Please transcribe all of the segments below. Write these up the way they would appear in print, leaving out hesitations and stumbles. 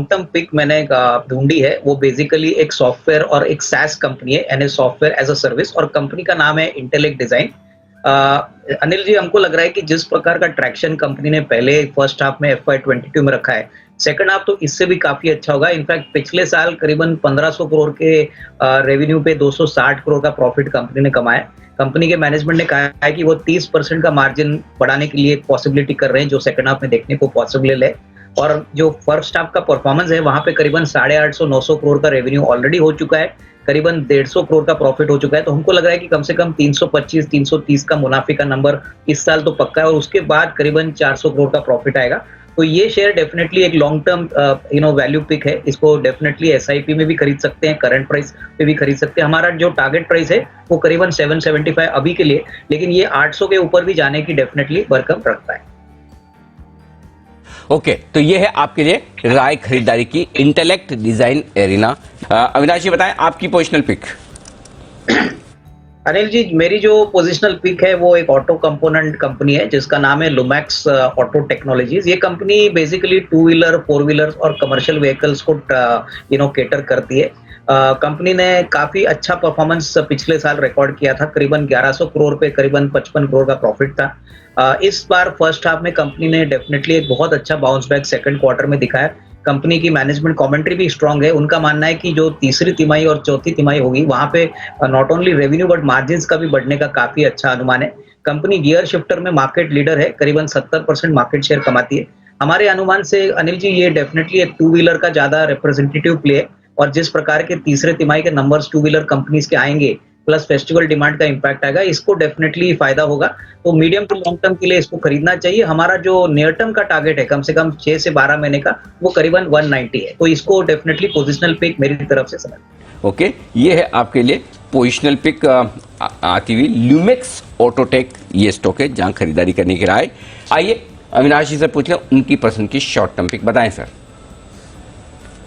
Term pick मैंने ढूंढी है वो बेसिकली एक सॉफ्टवेयर और एक सैस कंपनी है, यानी सॉफ्टवेयर एज अ सर्विस, और कंपनी का नाम है इंटेलेक्ट डिजाइन। अनिल जी, हमको लग रहा है कि जिस प्रकार का ट्रैक्शन कंपनी ने पहले फर्स्ट हाफ में FY22 में रखा है, सेकंड हाफ तो इससे भी काफी अच्छा होगा। इनफैक्ट पिछले साल करीबन 1500 करोड़ के रेवेन्यू पे 260 करोड़ का प्रॉफिट कंपनी ने कमाया। कंपनी के मैनेजमेंट ने कहा है कि वो 30% का मार्जिन बढ़ाने के लिए पॉसिबिलिटी कर रहे हैं, जो सेकंड हाफ में देखने को पॉसिबल है। और जो फर्स्ट हाफ का परफॉर्मेंस है वहां पे करीबन 850-900 करोड़ का रेवेन्यू ऑलरेडी हो चुका है, करीबन 150 करोड़ का प्रॉफिट हो चुका है। तो हमको लग रहा है कि कम से कम 325-330 का मुनाफे का नंबर इस साल तो पक्का है, और उसके बाद करीबन 400 करोड़ का प्रॉफिट आएगा। तो ये शेयर डेफिनेटली एक लॉन्ग टर्म वैल्यू पिक है। इसको डेफिनेटली SIP में भी खरीद सकते हैं, करंट प्राइस पे भी खरीद सकते हैं। हमारा जो टारगेट प्राइस है वो करीबन 775 अभी के लिए, लेकिन ये 800 के ऊपर भी जाने की डेफिनेटली बरकम रखता है। ओके, तो ये है आपके लिए राय खरीदारी की इंटेलेक्ट डिजाइन एरिना। अविनाश जी बताएं आपकी पोजिशनल पिक। अनिल जी, मेरी जो पोजिशनल पिक है वो एक ऑटो कंपोनेंट कंपनी है जिसका नाम है लुमैक्स ऑटो टेक्नोलॉजीज। ये कंपनी बेसिकली 2 व्हीलर 4 व्हीलर और कमर्शियल व्हीकल्स को केटर करती है। कंपनी ने काफी अच्छा परफॉर्मेंस पिछले साल रिकॉर्ड किया था, करीबन 1100 करोड़ पे करीबन 55 करोड़ का प्रॉफिट था। इस बार फर्स्ट हाफ में कंपनी ने डेफिनेटली एक बहुत अच्छा बाउंस बैक सेकंड क्वार्टर में दिखाया। कंपनी की मैनेजमेंट कमेंट्री भी स्ट्रांग है। उनका मानना है कि जो तीसरी तिमाही और चौथी तिमाही होगी वहां पे not only revenue but margins का भी बढ़ने का काफी अच्छा अनुमान है। कंपनी गियर शिफ्टर में मार्केट लीडर है, करीबन 70% मार्केट शेयर कमाती है। हमारे अनुमान से अनिल जी ये डेफिनेटली एक 2 व्हीलर का ज्यादा रिप्रेजेंटेटिव प्ले है, और जिस प्रकार के तीसरे तिमाही के नंबर्स 2 व्हीलर कंपनीज के आएंगे प्लस फेस्टिवल डिमांड का इंपैक्ट आएगा, इसको डेफिनेटली फायदा होगा। तो मीडियम टू लॉन्ग टर्म के लिए इसको खरीदना चाहिए। हमारा जो नियर टर्म का टारगेट है कम से कम 6 से 12 महीने का, वो करीबन 190 है। तो इसको डेफिनेटली पोजिशनल पिक मेरी तरफ से समझ। ओके, ये है आपके लिए पोजिशनल पिक आती हुई ल्यूमेक्स ऑटोटेक। ये स्टॉक है जहां खरीदारी करने की राय। आइए अविनाश जी से पूछ लें उनकी पसंद की शॉर्ट टर्म पिक बताएं सर।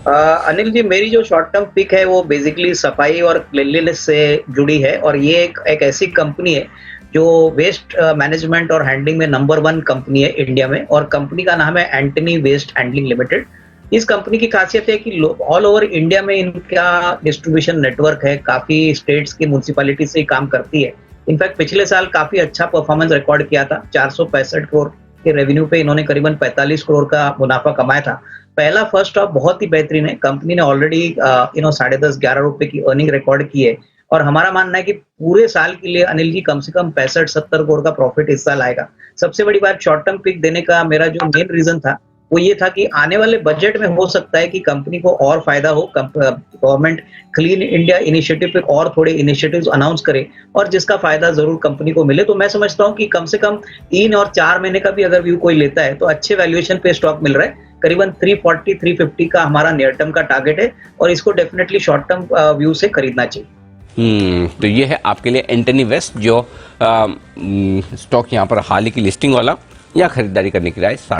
अनिल जी, मेरी जो शॉर्ट टर्म पिक है वो बेसिकली सफाई और क्लीनलीनेस से जुड़ी है, और ये एक ऐसी कंपनी है जो वेस्ट मैनेजमेंट और हैंडलिंग में नंबर 1 कंपनी है इंडिया में, और कंपनी का नाम है एंटनी वेस्ट हैंडलिंग लिमिटेड। इस कंपनी की खासियत है कि ऑल ओवर इंडिया में इनका डिस्ट्रीब्यूशन नेटवर्क है, काफी स्टेट्स की म्युनिसिपैलिटी से काम करती है। इनफैक्ट पिछले साल काफी अच्छा परफॉर्मेंस रिकॉर्ड किया था। 465 करोड़ के रेवेन्यू पे इन्होंने करीबन 45 करोड़ का मुनाफा कमाया था। पहला फर्स्ट हाफ बहुत ही बेहतरीन है। कंपनी ने ऑलरेडी 10.5-11 रुपए की अर्निंग रिकॉर्ड की है, और हमारा मानना है कि पूरे साल के लिए अनिल जी कम से कम 65-70 करोड़ का प्रॉफिट इस साल आएगा। सबसे बड़ी बात, शॉर्ट टर्म पिक देने का मेरा जो मेन रीजन था वो ये था कि आने वाले बजट में हो सकता है कि कंपनी को और फायदा हो। गवर्नमेंट क्लीन इंडिया इनिशिएटिव पे और थोड़े इनिशिएटिव्स अनाउंस करे, और जिसका फायदा जरूर कंपनी को मिले। तो मैं समझता हूं कि कम से कम 3 और 4 महीने का भी अगर व्यू कोई लेता है तो अच्छे वैल्यूएशन पे स्टॉक मिल रहा है। करीबन 340-350 का हमारा नियर टर्म का टारगेट है, और इसको डेफिनेटली शॉर्ट टर्म व्यू से खरीदना चाहिए। तो ये है आपके लिए एंटनी वेस्ट, जो स्टॉक यहाँ पर हाल ही की लिस्टिंग वाला या खरीदारी करने की राय।